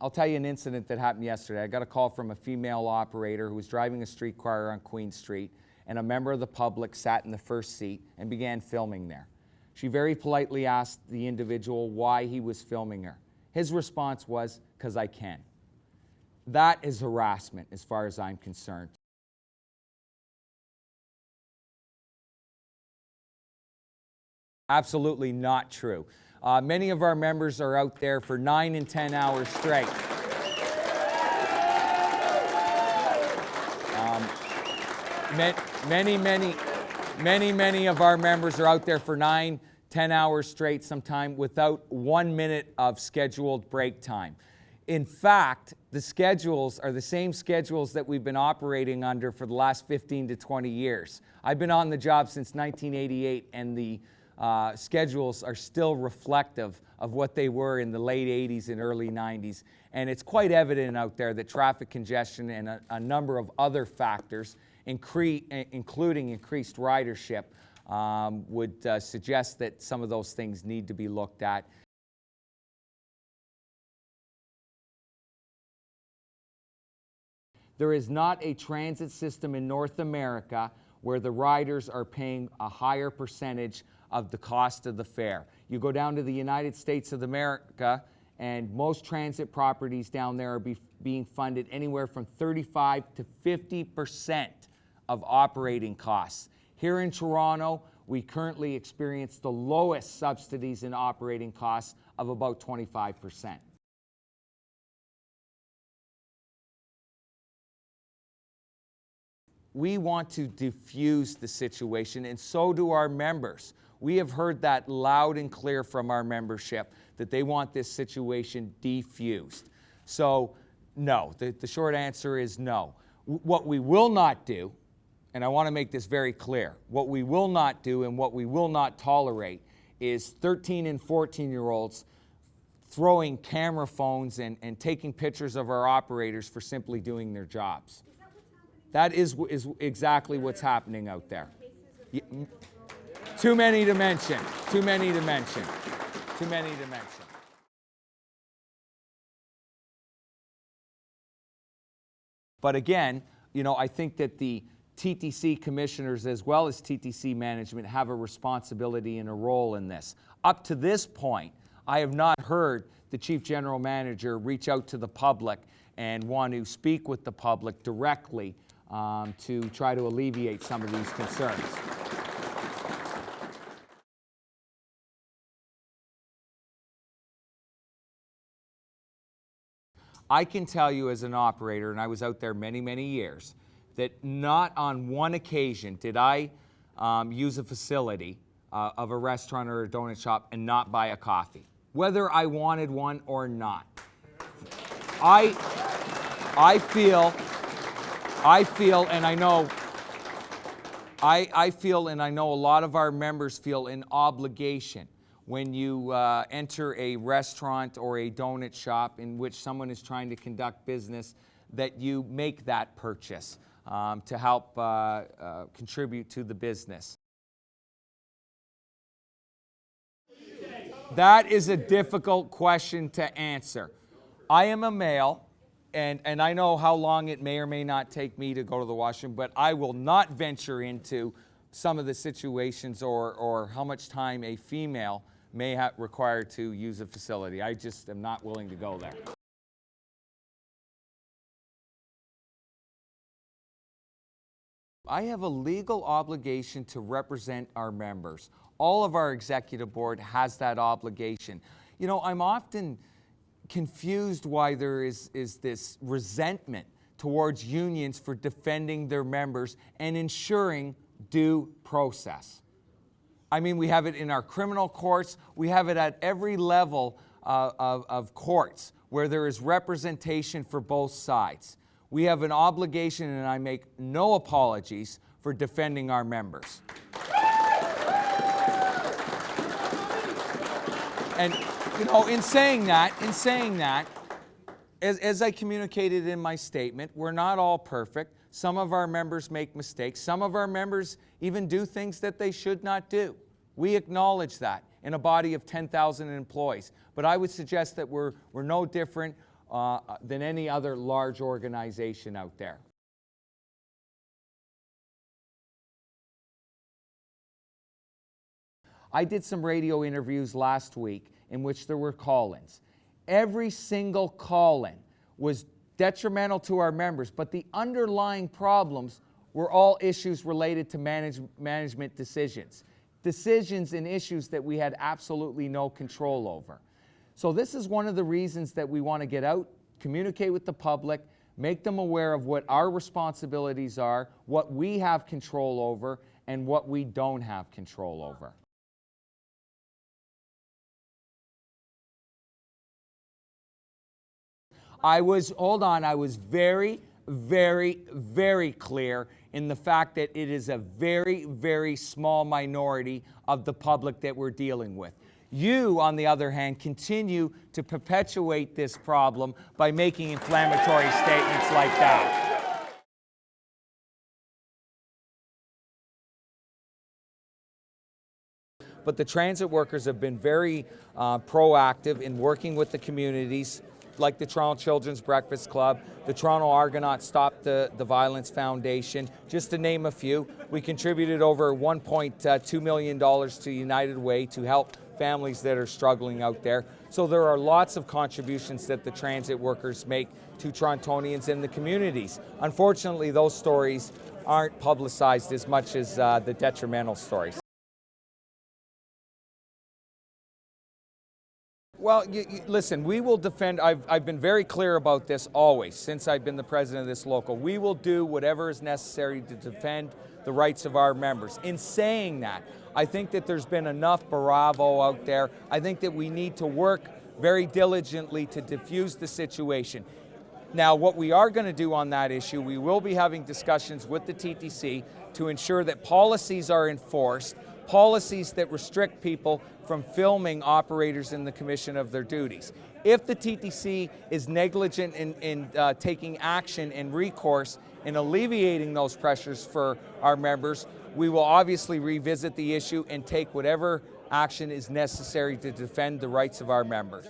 I'll tell you an incident that happened yesterday. I got a call from a female operator who was driving a streetcar on Queen Street, and a member of the public sat in the first seat and began filming there. She very politely asked the individual why he was filming her. His response was, "'Cause I can." That is harassment as far as I'm concerned. Absolutely not true. Many of our members are out there for 9 and 10 hours straight. Many of our members are out there for 9, 10 hours straight sometime without 1 minute of scheduled break time. In fact, the schedules are the same schedules that we've been operating under for the last 15 to 20 years. I've been on the job since 1988, and the schedules are still reflective of what they were in the late 80s and early 90s. And it's quite evident out there that traffic congestion and a number of other factors, including increased ridership, would suggest that some of those things need to be looked at. There is not a transit system in North America where the riders are paying a higher percentage of the cost of the fare. You go down to the United States of America, and most transit properties down there are being funded anywhere from 35 to 50% of operating costs. Here in Toronto, we currently experience the lowest subsidies in operating costs of about 25%. We want to diffuse the situation, and so do our members. We have heard that loud and clear from our membership, that they want this situation defused. So, no, the short answer is no. What we will not do, and I want to make this very clear, what we will not do and what we will not tolerate is 13 and 14-year-olds throwing camera phones and taking pictures of our operators for simply doing their jobs. That is exactly what's happening out there. Too many to mention. Too many to mention. Too many to mention. But again, you know, I think that the TTC commissioners as well as TTC management have a responsibility and a role in this. Up to this point, I have not heard the Chief General Manager reach out to the public and want to speak with the public directly to try to alleviate some of these concerns. I can tell you as an operator, and I was out there many, many years, that not on one occasion did I use a facility of a restaurant or a donut shop and not buy a coffee, whether I wanted one or not. I feel, and I know a lot of our members feel an obligation when you enter a restaurant or a donut shop in which someone is trying to conduct business, that you make that purchase to help contribute to the business. That is a difficult question to answer. I am a male, and I know how long it may or may not take me to go to the washroom, but I will not venture into some of the situations or how much time a female may require to use a facility. I just am not willing to go there. I have a legal obligation to represent our members. All of our executive board has that obligation. You know, I'm often confused why there is this resentment towards unions for defending their members and ensuring due process. I mean, we have it in our criminal courts. We have it at every level of courts where there is representation for both sides. We have an obligation, and I make no apologies for defending our members. And, you know, in saying that, as I communicated in my statement, we're not all perfect. Some of our members make mistakes. Some of our members even do things that they should not do. We acknowledge that in a body of 10,000 employees. But I would suggest that we're no different than any other large organization out there. I did some radio interviews last week in which there were call-ins. Every single call-in was detrimental to our members, but the underlying problems were all issues related to management decisions. Decisions and issues that we had absolutely no control over. So this is one of the reasons that we want to get out, communicate with the public, make them aware of what our responsibilities are, what we have control over, and what we don't have control over. I was very, very, very clear in the fact that it is a very, very small minority of the public that we're dealing with. You, on the other hand, continue to perpetuate this problem by making inflammatory statements like that. But the transit workers have been very proactive in working with the communities, like the Toronto Children's Breakfast Club, the Toronto Argonauts Stop the Violence Foundation, just to name a few. We contributed over $1.2 million to United Way to help families that are struggling out there. So there are lots of contributions that the transit workers make to Torontonians and the communities. Unfortunately, those stories aren't publicized as much as the detrimental stories. Well, listen, we will defend, I've been very clear about this always, since I've been the president of this local. We will do whatever is necessary to defend the rights of our members. In saying that, I think that there's been enough bravado out there. I think that we need to work very diligently to diffuse the situation. Now, what we are going to do on that issue, we will be having discussions with the TTC to ensure that policies are enforced, policies that restrict people from filming operators in the commission of their duties. If the TTC is negligent in taking action and recourse in alleviating those pressures for our members, we will obviously revisit the issue and take whatever action is necessary to defend the rights of our members.